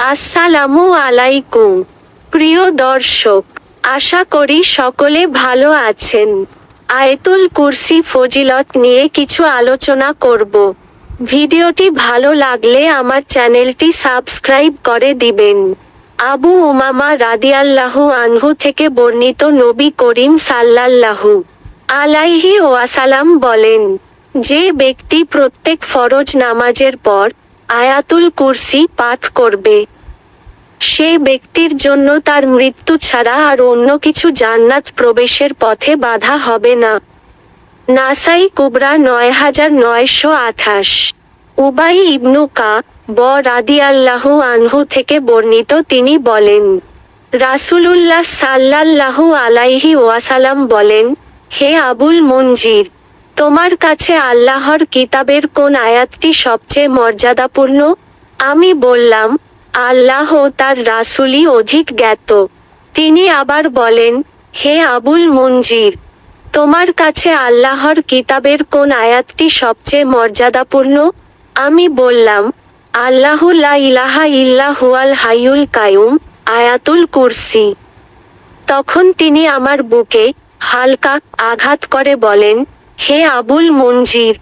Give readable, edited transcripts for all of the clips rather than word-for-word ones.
আসসালামু আলাইকুম প্রিয় দর্শক, আশা করি সকলে ভালো আছেন। আয়াতুল কুরসি ফজিলত নিয়ে কিছু আলোচনা করব। ভিডিওটি ভালো লাগলে আমার চ্যানেলটি সাবস্ক্রাইব করে দিবেন। আবু উমামা রাদিয়াল্লাহু আনহু থেকে বর্ণিত, নবী করিম সাল্লাল্লাহু আলাইহি ওয়াসাল্লাম বলেন, যে ব্যক্তি প্রত্যেক ফরজ নামাজের পর আয়াতুল কুরসি পাঠ করবে, সেই ব্যক্তির জন্য তার মৃত্যু ছাড়া আর অন্য কিছু জান্নাত প্রবেশের পথে বাধা হবে না। নাসাই কুবরা ৯৯২৮। উবাই ইবনু কাব রাদিয়াল্লাহু আনহু থেকে বর্ণিত, তিনি বলেন, রাসূলুল্লাহ সাল্লাল্লাহু আলাইহি ওয়াসাল্লাম বলেন, হে আবুল মুনজির, তোমার কাছে আল্লাহর কিতাবের কোন আয়াতটি সবচেয়ে মর্যাদাপূর্ণ? আমি বললাম, আল্লাহ ও তার রাসূলই অধিক জ্ঞাত। তিনি আবার বলেন, হে আবুল মুনজির, তোমার কাছে আল্লাহর কিতাবের কোন আয়াতটি সবচেয়ে মর্যাদাপূর্ণ? আমি বললাম, আল্লাহু লা ইলাহা ইল্লা হুয়াল হাইয়ুল কাইয়ুম, আয়াতুল কুরসি। তখন তিনি আমার বুকে হালকা আঘাত করে বলেন, হে আবুল মুনজির,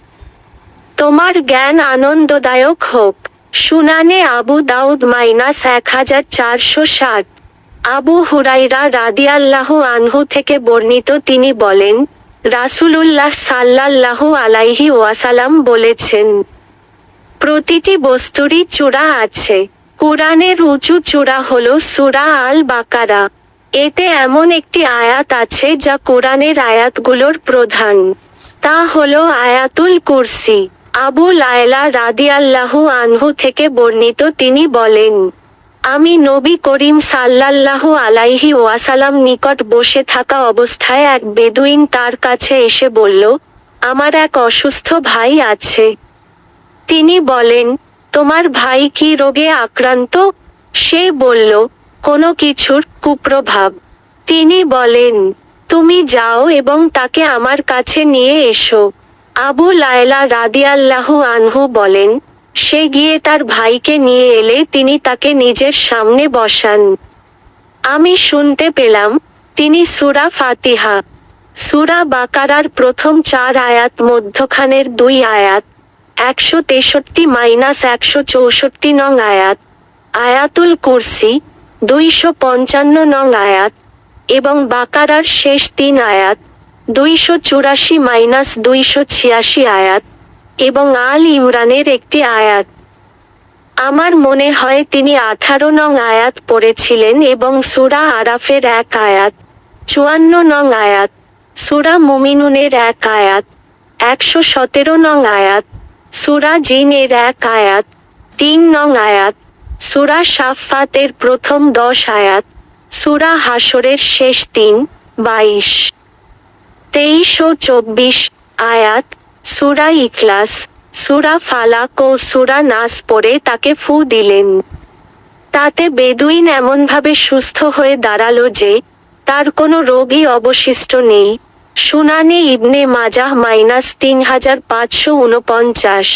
তোমার জ্ঞান আনন্দদায়ক হোক। সুনানে আবু দাউদ -1460। আবু হুরাইরা রাদিয়াল্লাহু আনহু থেকে বর্ণিত, তিনি বলেন, রাসূলুল্লাহ সাল্লাল্লাহু আলাইহি ওয়াসাল্লাম বলেছেন, প্রতিটি বস্তুরই চূড়া আছে। কুরআনের উঁচু চূড়া হলো সূরা আল বাকারা। এতে এমন একটি আয়াত আছে যা কুরআনের আয়াতগুলোর প্রধান। তা হলো আয়াতুল কুরসি। আবু লায়লা রাদিয়াল্লাহু আনহু থেকে বর্ণিত, তিনি বলেন, আমি নবী করিম সাল্লাল্লাহু আলাইহি ওয়াসাল্লাম নিকট বসে থাকা অবস্থায় এক বেদুইন তার কাছে এসে বলল, আমার এক অসুস্থ ভাই আছে। তিনি বলেন, তোমার ভাই কি রোগে আক্রান্ত? সে বলল, কোনো কিছুর কুপ্রভাব। তিনি বলেন, তুমি যাও এবং তাকে আমার কাছে নিয়ে এসো। আবু লায়লা রাদিয়াল্লাহু আনহু বলেন, সে গিয়ে তার ভাইকে নিয়ে এলে তিনি তাকে নিজের সামনে বসান। আমি শুনতে পেলাম, তিনি সূরা ফাতিহা, সূরা বাকারার প্রথম 4 আয়াত, মধ্যখানের 2 আয়াত, 163-164 নং আয়াত, আয়াতুল কুরসি 255 নং আয়াত, এবং বাকারার শেষ 3 আয়াত, 284-286 আয়াত, এবং আল ইমরানের একটি আয়াত। আমার মনে হয় তিনি 18 নং আয়াত পড়েছিলেন এবং সূরা আরাফের 1 আয়াত, 54 নং আয়াত, সূরা মুমিনুনের 1 আয়াত, 117 নং আয়াত, সূরা জিনের 1 আয়াত, 3 নং আয়াত, সূরা সাফফাতের প্রথম 10 আয়াত, সূরা হাশরের শেষ 3, 22, 23 ও 24 আয়াত, সূরা ইখলাস, সূরা ফালাক ও সূরা নাস পড়ে তাকে ফু দিলেন। তাতে বেদুইন এমনভাবে সুস্থ হয়ে দাঁড়ালো যে তার কোনো রোগই অবশিষ্ট নেই। সুনানে ইবনে মাজাহ -3549।